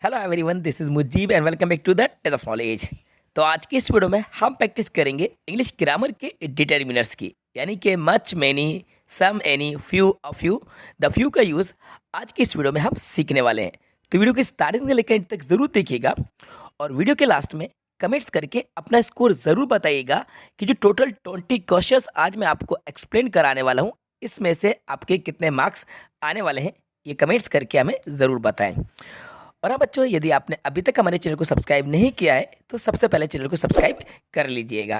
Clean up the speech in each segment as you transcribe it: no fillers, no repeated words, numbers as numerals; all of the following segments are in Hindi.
Hello everyone, this is Mujeeb and welcome back to the test of knowledge. तो आज की इस वीडियो में हम प्रैक्टिस करेंगे इंग्लिश ग्रामर के डिटर्मिनर्स की, यानी कि much, many, some, any, few, a few, the few का यूज़ आज की इस वीडियो में हम सीखने वाले हैं। तो वीडियो की स्टार्टिंग से लेकर एंड तक ज़रूर देखिएगा और वीडियो के लास्ट में कमेंट्स करके अपना स्कोर ज़रूर बताइएगा कि जो टोटल 20 क्वेश्चंस आज मैं आपको एक्सप्लेन कराने वाला हूँ, इसमें से आपके कितने मार्क्स आने वाले हैं, ये कमेंट्स करके हमें ज़रूर बताएं। और हाँ बच्चों, यदि आपने अभी तक हमारे चैनल को सब्सक्राइब नहीं किया है तो सबसे पहले चैनल को सब्सक्राइब कर लीजिएगा,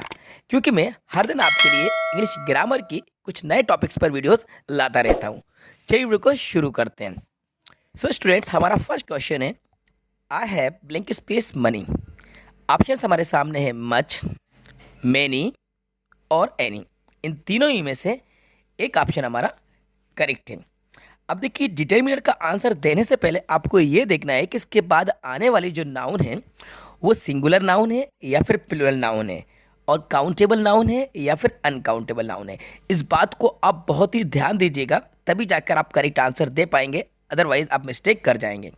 क्योंकि मैं हर दिन आपके लिए इंग्लिश ग्रामर की कुछ नए टॉपिक्स पर वीडियोस लाता रहता हूँ। चलिए वीडियो को शुरू करते हैं। सो स्टूडेंट्स, हमारा फर्स्ट क्वेश्चन है, I have blank space money. Option हमारे सामने है मच, मैनी और एनी। इन तीनों ही में से एक ऑप्शन हमारा करेक्ट है। अब देखिए, डिटर्मिनर का आंसर देने से पहले आपको ये देखना है कि इसके बाद आने वाली जो नाउन है वो सिंगुलर नाउन है या फिर प्लूरल नाउन है, और काउंटेबल नाउन है या फिर अनकाउंटेबल नाउन है। इस बात को आप बहुत ही ध्यान दीजिएगा, तभी जाकर आप करेक्ट आंसर दे पाएंगे, अदरवाइज आप मिस्टेक कर जाएंगे।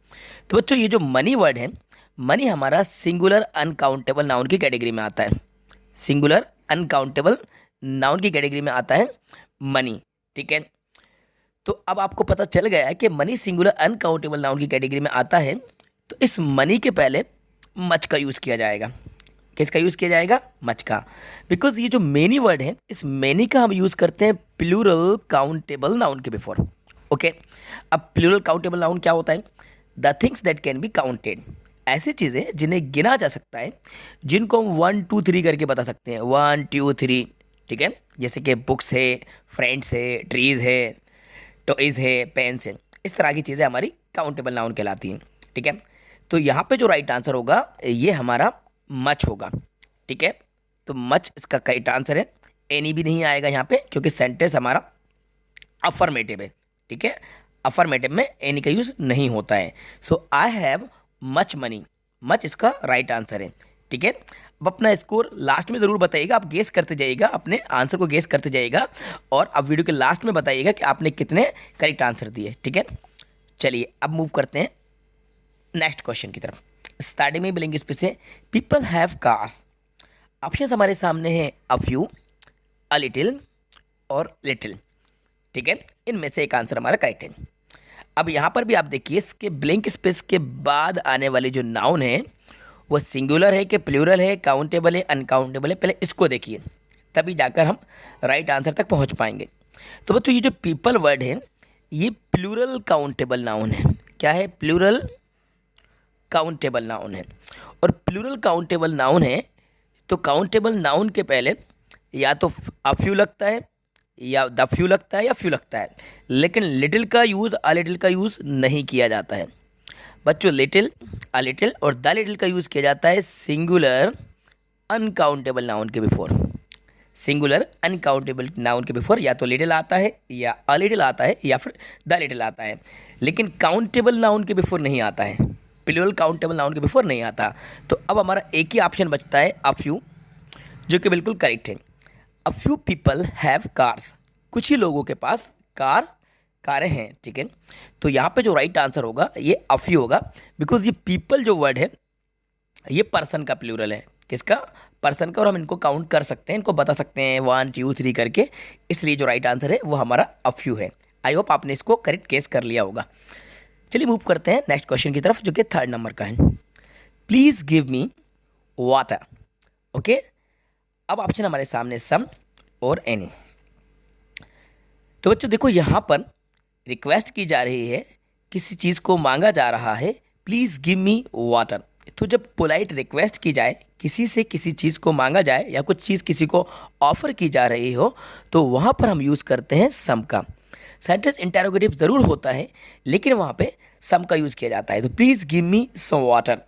तो बच्चों, ये जो मनी वर्ड है, मनी हमारा सिंगुलर अनकाउंटेबल नाउन की कैटेगरी में आता है। सिंगुलर अनकाउंटेबल नाउन की कैटेगरी में आता है मनी, ठीक है। तो अब आपको पता चल गया है कि मनी सिंगुलर अनकाउंटेबल नाउन की कैटेगरी में आता है। तो इस मनी के पहले मच का यूज़ किया जाएगा। किसका यूज़ किया जाएगा? मच का। बिकॉज ये जो मेनी वर्ड है, इस मेनी का हम यूज़ करते हैं प्लूरल काउंटेबल नाउन के बिफोर। ओके, अब प्लूरल काउंटेबल नाउन क्या होता है? The things that can be counted, ऐसी चीज़ें जिन्हें गिना जा सकता है, जिनको हम 1 2 3 करके बता सकते हैं, 1 2 3, ठीक है। जैसे कि बुक्स है, फ्रेंड्स है, ट्रीज़ है, टॉयज़ है, पेन्स है, इस तरह की चीज़ें हमारी काउंटेबल नाउन कहलाती हैं, ठीक है। तो यहाँ पे जो राइट आंसर होगा ये हमारा मच होगा, ठीक है। तो मच इसका करेक्ट आंसर है। एनी भी नहीं आएगा यहाँ पे, क्योंकि सेंटेंस हमारा अफर्मेटिव है, ठीक है। अफर्मेटिव में एनी का यूज़ नहीं होता है। So I have much money, much इसका राइट आंसर है, ठीक है। अब अपना स्कोर लास्ट में ज़रूर बताइएगा, आप गेस करते जाइएगा, अपने आंसर को गेस करते जाइएगा, और अब वीडियो के लास्ट में बताइएगा कि आपने कितने करेक्ट आंसर दिए, ठीक है। चलिए अब मूव करते हैं नेक्स्ट क्वेश्चन की तरफ। स्टार्टिंग में बोलेंगे इस पे से, पीपल हैव कार्स। ऑप्शन हमारे सामने है अ फ्यू, अ लिटिल और लिटिल, ठीक है। इनमें से एक आंसर हमारा करेक्ट है। अब यहाँ पर भी आप देखिए, इसके ब्लैंक स्पेस के बाद आने वाली जो नाउन है वो सिंगुलर है कि प्लूरल है, काउंटेबल है, अनकाउंटेबल है, पहले इसको देखिए, तभी जाकर हम राइट आंसर तक पहुंच पाएंगे। तो बच्चों, ये जो पीपल वर्ड है ये प्लूरल काउंटेबल नाउन है। क्या है? प्लूरल काउंटेबल नाउन है। और प्लूरल काउंटेबल नाउन है तो काउंटेबल नाउन के पहले या तो अ फ्यू लगता है, या द फ्यू लगता है, या फ्यू लगता है, लेकिन लिटिल का यूज़, अ लिटिल का यूज़ नहीं किया जाता है। बच्चों, लिटिल, अ लिटिल और द लिटिल का यूज़ किया जाता है सिंगुलर अनकाउंटेबल नाउन के बिफोर। सिंगुलर अनकाउंटेबल नाउन के बिफोर या तो लिटिल आता है, या अ लिटिल आता है, या फिर द लिटिल आता है, लेकिन काउंटेबल नाउन के बिफोर नहीं आता है, प्लूरल काउंटेबल नाउन के बिफोर नहीं आता। तो अब हमारा एक ही ऑप्शन बचता है अ फ्यू, जो कि बिल्कुल करेक्ट है। A few people have cars, कुछ ही लोगों के पास कारें हैं, ठीक है। तो यहाँ पे जो राइट आंसर होगा ये अ फ्यू होगा, बिकॉज ये पीपल जो वर्ड है ये पर्सन का प्लूरल है। किसका? पर्सन का। और हम इनको काउंट कर सकते हैं, इनको बता सकते हैं 1 2 3 करके, इसलिए जो राइट आंसर है वो हमारा अ फ्यू है। आई होप आपने इसको करेक्ट गेस कर लिया होगा। चलिए मूव करते हैं नेक्स्ट क्वेश्चन की तरफ, जो कि 3rd नंबर का है। Please give me water. Okay, अब ऑप्शन हमारे सामने सम और एनी। तो बच्चों देखो, यहाँ पर रिक्वेस्ट की जा रही है, किसी चीज़ को मांगा जा रहा है, प्लीज़ गिव मी वाटर। तो जब पोलाइट रिक्वेस्ट की जाए, किसी से किसी चीज़ को मांगा जाए या कुछ चीज़ किसी को ऑफर की जा रही हो, तो वहाँ पर हम यूज़ करते हैं सम का। सेंटेंस इंटेरोगेटिव ज़रूर होता है, लेकिन वहाँ पे सम का यूज़ किया जाता है। तो please give me some water,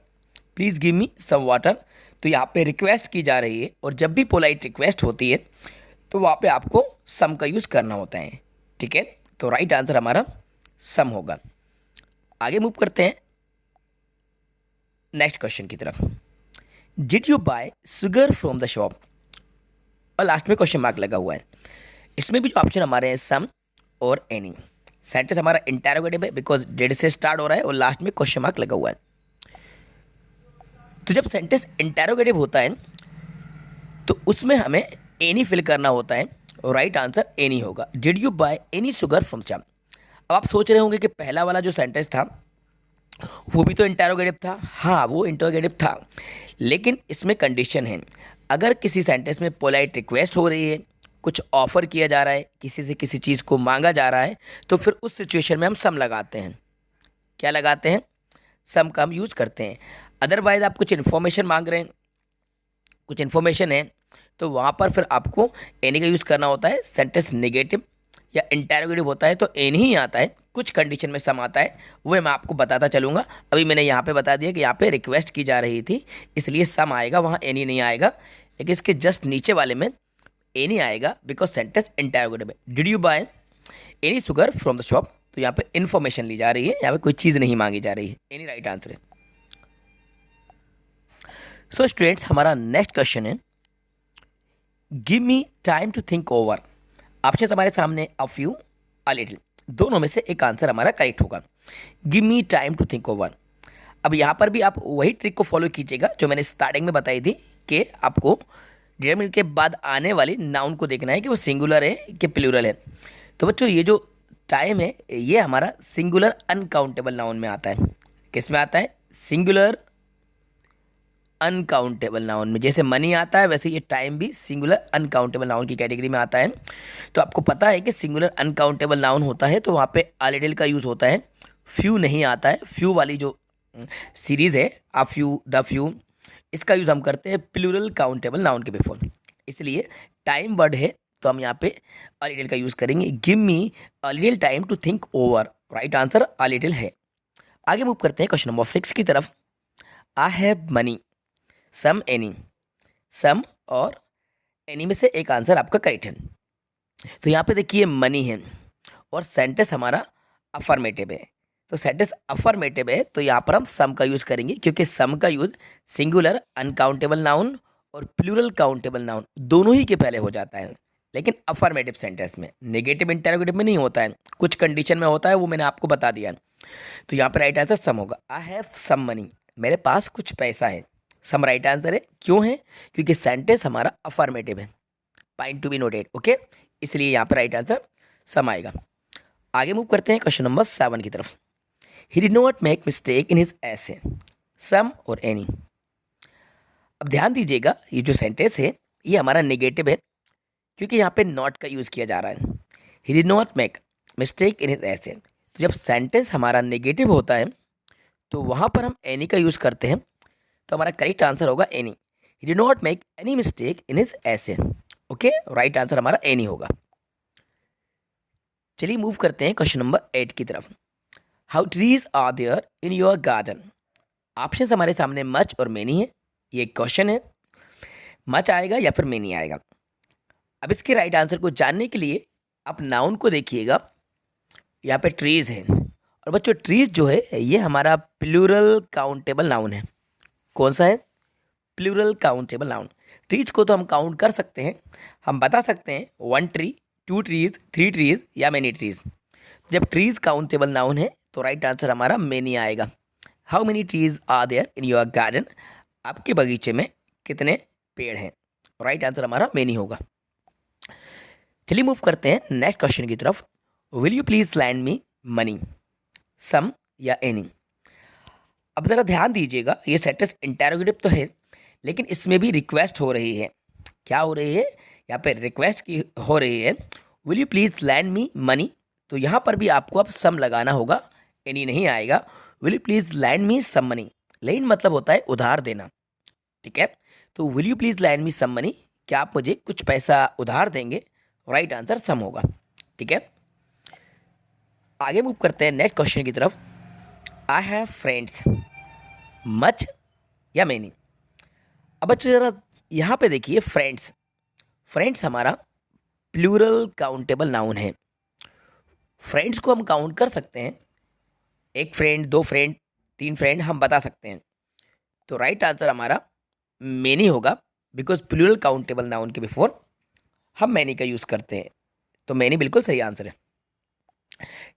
please give me some water. तो यहाँ पे रिक्वेस्ट की जा रही है, और जब भी पोलाइट रिक्वेस्ट होती है तो वहाँ पे आपको सम का यूज़ करना होता है, ठीक है। तो राइट आंसर हमारा सम होगा। आगे मूव करते हैं नेक्स्ट क्वेश्चन की तरफ। Did you bye sugar from the shop, और लास्ट में क्वेश्चन मार्क लगा हुआ है। इसमें भी जो ऑप्शन हमारे हैं सम और एनी। सेंटेंस हमारा इंटेरोगेटिव है, बिकॉज डिड से स्टार्ट हो रहा है और लास्ट में क्वेश्चन मार्क लगा हुआ है। तो जब सेंटेंस इंटेरोगेटिव होता है तो उसमें हमें एनी फिल करना होता है और राइट आंसर एनी होगा। Did you by any sugar from Shyam. अब आप सोच रहे होंगे कि पहला वाला जो सेंटेंस था वो भी तो इंटेरोगेटिव था। हाँ, वो इंटेरोगेटिव था, लेकिन इसमें कंडीशन है। अगर किसी सेंटेंस में पोलाइट रिक्वेस्ट हो रही है, कुछ ऑफर किया जा रहा है, किसी से किसी चीज़ को मांगा जा रहा है, तो फिर उस सिचुएशन में हम सम लगाते हैं। क्या लगाते हैं? सम का हम यूज़ करते हैं। अदरवाइज आप कुछ इन्फॉर्मेशन मांग रहे हैं, कुछ इन्फॉर्मेशन है, तो वहाँ पर फिर आपको एनी का यूज़ करना होता है। सेंटेंस नेगेटिव या इंटेरोगेटिव होता है तो एनी ही आता है। कुछ कंडीशन में सम आता है, वो मैं आपको बताता चलूँगा। अभी मैंने यहाँ पे बता दिया कि यहाँ पे रिक्वेस्ट की जा रही थी, इसलिए सम आएगा, वहाँ एनी नहीं आएगा। लेकिन इसके जस्ट नीचे वाले में एनी आएगा बिकॉज सेंटेंस इंटेरोगेटिव है। Did you by any sugar from the shop, तो यहाँ पे इन्फॉर्मेशन ली जा रही है, यहाँ पे कोई चीज़ नहीं मांगी जा रही है। एनी राइट आंसर है। सो स्टूडेंट्स, हमारा नेक्स्ट क्वेश्चन है give me time to think over. Option हमारे सामने अ फ्यू, अ लिटिल, दोनों में से एक आंसर हमारा करेक्ट होगा। Give me time to think over. अब यहाँ पर भी आप वही ट्रिक को फॉलो कीजिएगा जो मैंने स्टार्टिंग में बताई थी कि आपको डिटरमिनेंट के बाद आने वाले नाउन को देखना है कि वो सिंगुलर है कि प्लूरल है। तो बच्चों, ये जो टाइम है ये हमारा सिंगुलर अनकाउंटेबल नाउन में आता है। किस में आता है? सिंगुलर अनकाउंटेबल नाउन में। जैसे मनी आता है वैसे ये टाइम भी सिंगुलर अनकाउंटेबल नाउन की कैटेगरी में आता है। तो आपको पता है कि सिंगुलर अनकाउंटेबल नाउन होता है तो वहाँ पे अ लिटिल का यूज़ होता है, फ्यू नहीं आता है। फ्यू वाली जो सीरीज़ है अ फ्यू, द फ्यू, इसका यूज़ हम करते हैं प्लूरल काउंटेबल नाउन के बिफोर। इसलिए टाइम वर्ड है तो हम यहाँ पे अ लिटिल का यूज़ करेंगे। Give me a little time to think over, right answer a little है। आगे मूव करते हैं क्वेश्चन नंबर 6 की तरफ। I have money, some, any. Some और एनी में से एक आंसर आपका करेक्ट है। तो यहाँ पे देखिए मनी है और सेंटेंस हमारा अफर्मेटिव है। तो सेंटेंस अफर्मेटिव है तो यहाँ पर हम सम का यूज़ करेंगे, क्योंकि सम का यूज़ सिंगुलर अनकाउंटेबल नाउन और प्लूरल काउंटेबल नाउन दोनों ही के पहले हो जाता है, लेकिन अफर्मेटिव सेंटेंस में, नेगेटिव इंटेरोगेटिव में नहीं होता है। कुछ कंडीशन में होता है, वो मैंने आपको बता दिया। तो यहाँ पर राइट आंसर सम होगा। आई हैव सम मनी, मेरे पास कुछ पैसा है। सम राइट आंसर है। क्यों है? क्योंकि सेंटेंस हमारा अफर्मेटिव है। Point to be noted, okay. इसलिए यहाँ पर राइट आंसर सम आएगा। आगे मूव करते हैं क्वेश्चन नंबर 7 की तरफ। He did not make mistake in his ऐसे, सम और एनी। अब ध्यान दीजिएगा, ये जो सेंटेंस है ये हमारा नेगेटिव है, क्योंकि यहाँ पे नॉट का यूज़ किया जा रहा है। He did not make mistake in his ऐसे। तो जब सेंटेंस हमारा नेगेटिव होता है तो वहाँ पर हम एनी का यूज़ करते हैं, तो हमारा करेक्ट आंसर होगा any. He did not make any mistake in his ऐसे, ओके। राइट आंसर हमारा एनी होगा। चलिए मूव करते हैं क्वेश्चन नंबर 8 की तरफ। How trees are there in your garden. Option हमारे सामने मच और मेनी है। ये क्वेश्चन है, मच आएगा या फिर मेनी आएगा। अब इसके राइट आंसर को जानने के लिए आप नाउन को देखिएगा। यहाँ पे ट्रीज है, और बच्चों ट्रीज जो है ये हमारा प्लूरल काउंटेबल नाउन है। कौन सा है? Plural countable noun. ट्रीज को तो हम काउंट कर सकते हैं, हम बता सकते हैं 1 ट्री, 2 ट्रीज, 3 ट्रीज या मैनी ट्रीज। जब ट्रीज काउंटेबल नाउन है तो राइट आंसर हमारा मेनी आएगा। How many trees are there in your garden, आपके बगीचे में कितने पेड़ हैं? राइट आंसर हमारा मेनी होगा। चलिए मूव करते हैं नेक्स्ट क्वेश्चन की तरफ। Will you please lend me money, some या एनी। अब ज़रा ध्यान दीजिएगा, ये सेंटेंस इंटेरोगेटिव तो है लेकिन इसमें भी रिक्वेस्ट हो रही है। क्या हो रही है? यहाँ पे रिक्वेस्ट की हो रही है, will you please lend me money. तो यहाँ पर भी आपको अब सम लगाना होगा, एनी नहीं आएगा। Will you please lend me some money, lend मतलब होता है उधार देना, ठीक है। तो will you please lend me some money, क्या आप मुझे कुछ पैसा उधार देंगे? राइट आंसर सम होगा, ठीक है। आगे मूव करते हैं नेक्स्ट क्वेश्चन की तरफ। आई हैव फ्रेंड्स, मच या मेनी। अब बच्चे ज़रा यहाँ पे देखिए, फ्रेंड्स, फ्रेंड्स हमारा प्लूरल काउंटेबल नाउन है। फ्रेंड्स को हम काउंट कर सकते हैं, 1 फ्रेंड, 2 फ्रेंड, 3 फ्रेंड हम बता सकते हैं। तो राइट आंसर हमारा मेनी होगा, बिकॉज प्लूरल काउंटेबल नाउन के बिफोर हम मैनी का यूज़ करते हैं। तो मैनी बिल्कुल सही आंसर है,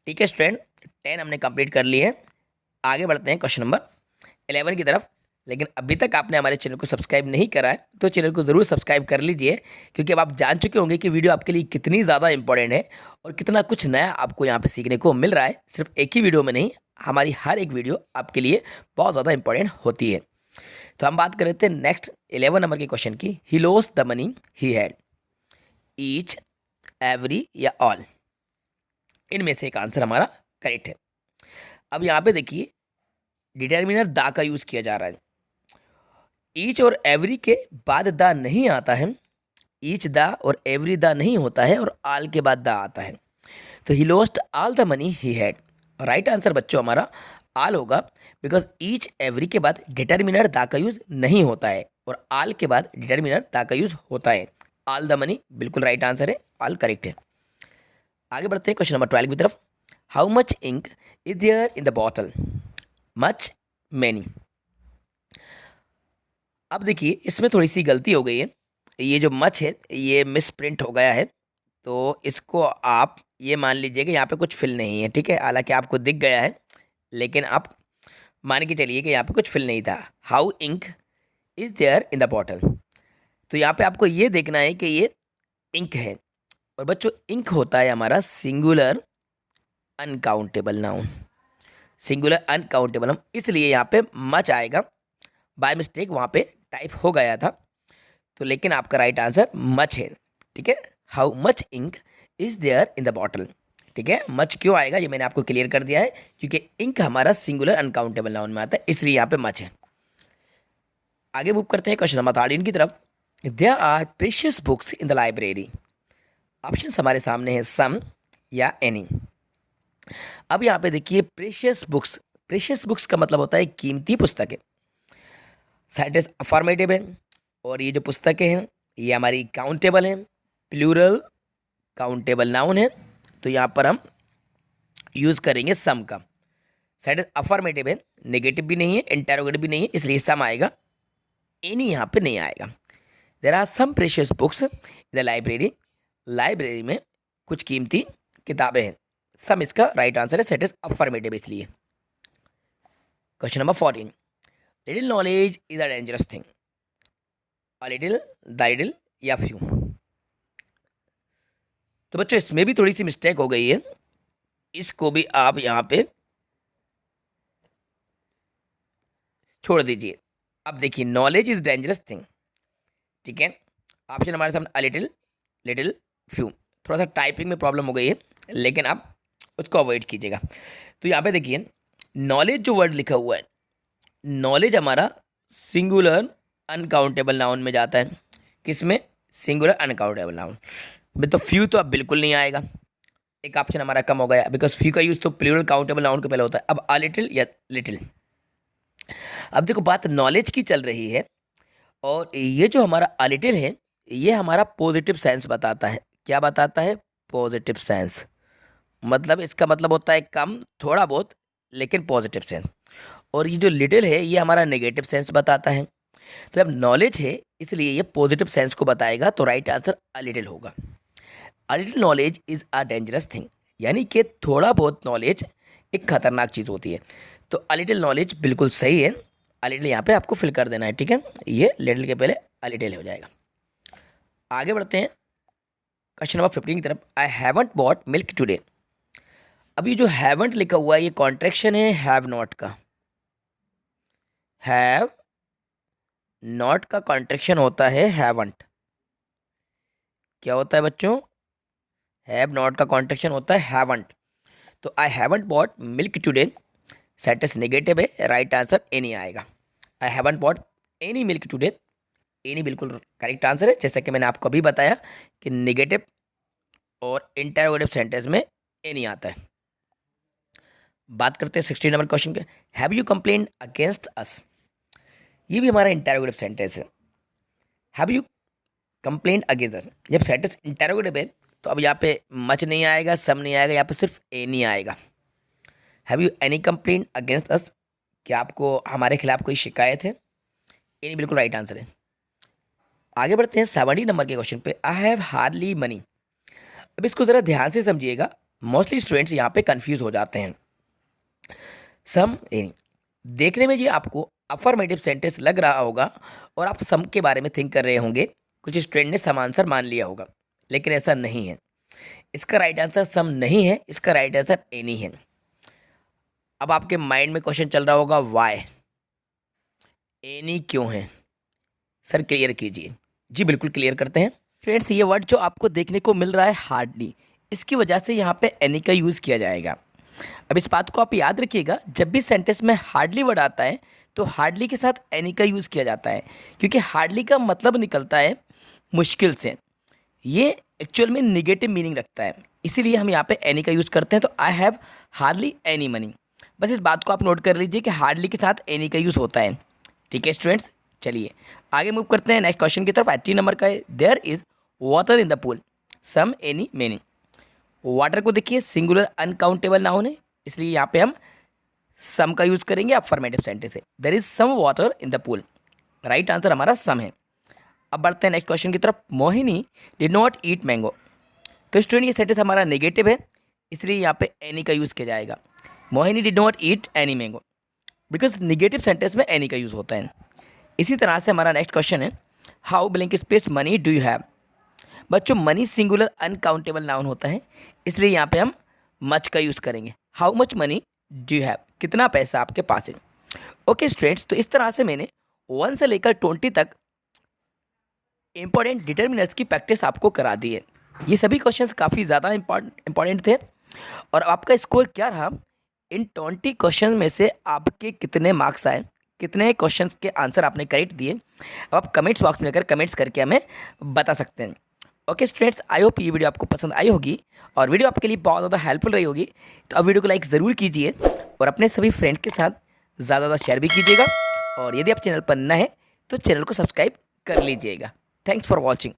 ठीक है स्टूडेंट। 10 हमने कंप्लीट कर लिए हैं। आगे बढ़ते हैं क्वेश्चन नंबर 11 की तरफ। लेकिन अभी तक आपने हमारे चैनल को सब्सक्राइब नहीं करा है तो चैनल को ज़रूर सब्सक्राइब कर लीजिए, क्योंकि अब आप जान चुके होंगे कि वीडियो आपके लिए कितनी ज़्यादा इंपॉर्टेंट है और कितना कुछ नया आपको यहाँ पे सीखने को मिल रहा है। सिर्फ एक ही वीडियो में नहीं, हमारी हर एक वीडियो आपके लिए बहुत ज़्यादा इंपॉर्टेंट होती है। तो हम बात कर रहे थे नेक्स्ट 11 नंबर के क्वेश्चन की। He lost the money he had, each, every या ऑल, इनमें से एक आंसर हमारा करेक्ट है। अब यहाँ पे देखिए डिटर्मिनर दा का यूज़ किया जा रहा है। ईच और एवरी के बाद दा नहीं आता है, ईच दा और एवरी दा नहीं होता है, और आल के बाद दा आता है। तो he lost all the money he had, right answer बच्चों हमारा आल होगा, बिकॉज ईच एवरी के बाद डिटर्मिनर दा का यूज़ नहीं होता है और आल के बाद डिटर्मिनर दा का यूज़ होता है। आल द मनी बिल्कुल राइट आंसर है, आल करेक्ट है। आगे बढ़ते हैं क्वेश्चन नंबर 12 की तरफ। How much ink is there in the bottle, much, many. अब देखिए इसमें थोड़ी सी गलती हो गई है, ये जो मच है ये मिस प्रिंट हो गया है, तो इसको आप ये मान लीजिए कि यहाँ पे कुछ फिल नहीं है, ठीक है। हालांकि आपको दिख गया है, लेकिन आप मान के चलिए कि यहाँ पे कुछ फिल नहीं था। How ink is there in the bottle, तो यहाँ पे आपको ये देखना है कि ये इंक है, और बच्चों इंक होता है हमारा singular uncountable noun, singular uncountable noun, इसलिए यहाँ पे मच आएगा। बाय मिस्टेक वहाँ पे टाइप हो गया था, तो लेकिन आपका राइट आंसर मच है, ठीक है। How much ink is there in the bottle, ठीक है। मच क्यों आएगा ये मैंने आपको क्लियर कर दिया है, क्योंकि इंक हमारा सिंगुलर अनकाउंटेबल नाउन में आता है, इसलिए यहाँ पे मच है। आगे मूव करते हैं क्वेश्चन नंबर 13 की तरफ। There are precious books in the library, option हमारे सामने है सम या एनी। अब यहाँ पे देखिए प्रीशियस बुक्स, प्रीशियस बुक्स का मतलब होता है कीमती पुस्तकें, दैट इज अफर्मेटिव है, और ये जो पुस्तकें हैं ये हमारी काउंटेबल हैं, प्लूरल काउंटेबल नाउन है, तो यहाँ पर हम यूज़ करेंगे सम का। दैट इज अफर्मेटिव है, नेगेटिव भी नहीं है, इंटरोगेटिव भी नहीं है, इसलिए सम आएगा, एनी यहाँ पे नहीं आएगा। There are some precious books in the library, library में कुछ कीमती किताबें हैं, सम इसका राइट आंसर है, सेट इज अफर्मेटिव इसलिए। Question number 14। Little knowledge is a dangerous thing, a little, the little या फ्यू। तो बच्चों इसमें भी थोड़ी सी मिस्टेक हो गई है, इसको भी आप यहाँ पे छोड़ दीजिए। अब देखिए नॉलेज इज डेंजरस थिंग, ठीक है। ऑप्शन हमारे सामने अ लिटिल, लिटिल, फ्यू। थोड़ा सा टाइपिंग में प्रॉब्लम हो गई है, लेकिन आप उसको अवॉइड कीजिएगा। तो यहाँ पे देखिए नॉलेज जो वर्ड लिखा हुआ है, नॉलेज हमारा सिंगुलर अनकाउंटेबल नाउन में जाता है, किसमें, सिंगुलर अनकाउंटेबल नाउन में। तो फ्यू तो अब बिल्कुल नहीं आएगा, एक ऑप्शन हमारा कम हो गया, बिकॉज फ्यू का यूज़ तो प्लूरल काउंटेबल नाउन के पहले होता है। अब अ लिटिल या लिटिल। अब देखो बात नॉलेज की चल रही है, और ये जो हमारा अ लिटिल है ये हमारा पॉजिटिव सेंस बताता है। क्या बताता है, पॉजिटिव सेंस, मतलब इसका मतलब होता है कम, थोड़ा बहुत, लेकिन पॉजिटिव सेंस। और ये जो लिटिल है ये हमारा नेगेटिव सेंस बताता है। तो अब नॉलेज है इसलिए ये पॉजिटिव सेंस को बताएगा, तो राइट आंसर अ लिटिल होगा। A little knowledge is a dangerous thing, यानी कि थोड़ा बहुत नॉलेज एक खतरनाक चीज़ होती है। तो अ लिटिल नॉलेज बिल्कुल सही है, अ लिटिल यहाँ पे आपको फिल कर देना है, ठीक है। ये लिटिल के पहले अ लिटिल हो जाएगा। आगे बढ़ते हैं क्वेश्चन नंबर 15 की तरफ। I haven't bought milk today. अब ये जो हैवंट लिखा हुआ है ये कॉन्ट्रैक्शन है हैव नॉट का। हैव नॉट का कॉन्ट्रैक्शन होता है हैवंट। क्या होता है बच्चों, हैव नॉट का कॉन्ट्रैक्शन होता है हैवंट। तो I haven't bought milk today, set is negative है, राइट आंसर एनी आएगा। I haven't bought any milk today, any बिल्कुल करेक्ट आंसर है। जैसा कि मैंने आपको अभी बताया कि नेगेटिव और इंटरोगेटिव सेंटेंस में एनी आता है। बात करते हैं 16 नंबर क्वेश्चन के। Have you complain against us, ये भी हमारा इंटरोगेटिव सेंटेंस है। Have you complain against us, जब सेंटेंस इंटरोगेटिव है तो अब यहाँ पे मच नहीं आएगा, सम नहीं आएगा, यहाँ पे सिर्फ एनी आएगा। Have you any complain against us, क्या आपको हमारे खिलाफ कोई शिकायत है, एनी बिल्कुल राइट आंसर है। आगे बढ़ते हैं 70 नंबर के क्वेश्चन पे। I have hardly money. अब इसको ज़रा ध्यान से समझिएगा, मोस्टली स्टूडेंट्स यहाँ पे कंफ्यूज हो जाते हैं। सम एनी, देखने में जी आपको अफर्मेटिव सेंटेंस लग रहा होगा और आप सम के बारे में थिंक कर रहे होंगे, कुछ स्टूडेंट ने सम आंसर मान लिया होगा, लेकिन ऐसा नहीं है। इसका राइट आंसर सम नहीं है, इसका राइट आंसर एनी है। अब आपके माइंड में क्वेश्चन चल रहा होगा वाई, एनी क्यों है सर, क्लियर कीजिए। जी बिल्कुल क्लियर करते हैं फ्रेंड्स। ये वर्ड जो आपको देखने को मिल रहा है हार्डली, इसकी वजह से यहाँ पे एनी का यूज़ किया जाएगा। अब इस बात को आप याद रखिएगा, जब भी सेंटेंस में हार्डली वर्ड आता है तो हार्डली के साथ एनी का यूज़ किया जाता है, क्योंकि हार्डली का मतलब निकलता है मुश्किल से। ये एक्चुअल में निगेटिव मीनिंग रखता है, इसीलिए हम यहाँ पे एनी का यूज़ करते हैं। तो I have hardly any money, बस इस बात को आप नोट कर लीजिए कि हार्डली के साथ एनी का यूज़ होता है। ठीक है स्टूडेंट्स, चलिए आगे मूव करते हैं नेक्स्ट क्वेश्चन की तरफ। 80 नंबर का है, there is water in the pool, some any many. Water को देखिए सिंगुलर अनकाउंटेबल नाउन है, इसलिए यहाँ पे हम सम का यूज़ करेंगे। अफर्मेटिव सेंटेंस है, there is some water in the pool, right answer हमारा सम है। अब बढ़ते हैं नेक्स्ट क्वेश्चन की तरफ। Mohini did not eat mango. तो स्टूडेंट ये सेंटेंस हमारा नेगेटिव है, इसलिए यहाँ पे एनी का यूज़ किया जाएगा। Mohini did not eat any mango, because negative sentence में एनी का यूज़ होता है। इसी तरह से हमारा नेक्स्ट क्वेश्चन है, how blank space money do you have. बच्चों मनी सिंगुलर अनकाउंटेबल नाउन होता है, इसलिए यहाँ पे हम मच का यूज़ करेंगे। How much money do you have, कितना पैसा आपके पास है। ओके स्टूडेंट्स, तो इस तरह से मैंने 1 से लेकर 20 तक इंपॉर्टेंट डिटर्मिनर्स की प्रैक्टिस आपको करा दी है। ये सभी क्वेश्चंस काफ़ी ज़्यादा इंपॉर्टेंट थे। और आपका स्कोर क्या रहा, इन 20 क्वेश्चन में से आपके कितने मार्क्स आए, कितने क्वेश्चन के आंसर आपने करेक्ट दिए, अब आप कमेंट्स बॉक्स में जाकर कमेंट्स करके हमें बता सकते हैं। ओके स्टूडेंट्स, आई होप ये वीडियो आपको पसंद आई होगी और वीडियो आपके लिए बहुत ज़्यादा हेल्पफुल रही होगी। तो अब वीडियो को लाइक ज़रूर कीजिए और अपने सभी फ्रेंड के साथ ज़्यादा शेयर भी कीजिएगा। और यदि आप चैनल पर नए हैं तो चैनल को सब्सक्राइब कर लीजिएगा। Thanks for watching.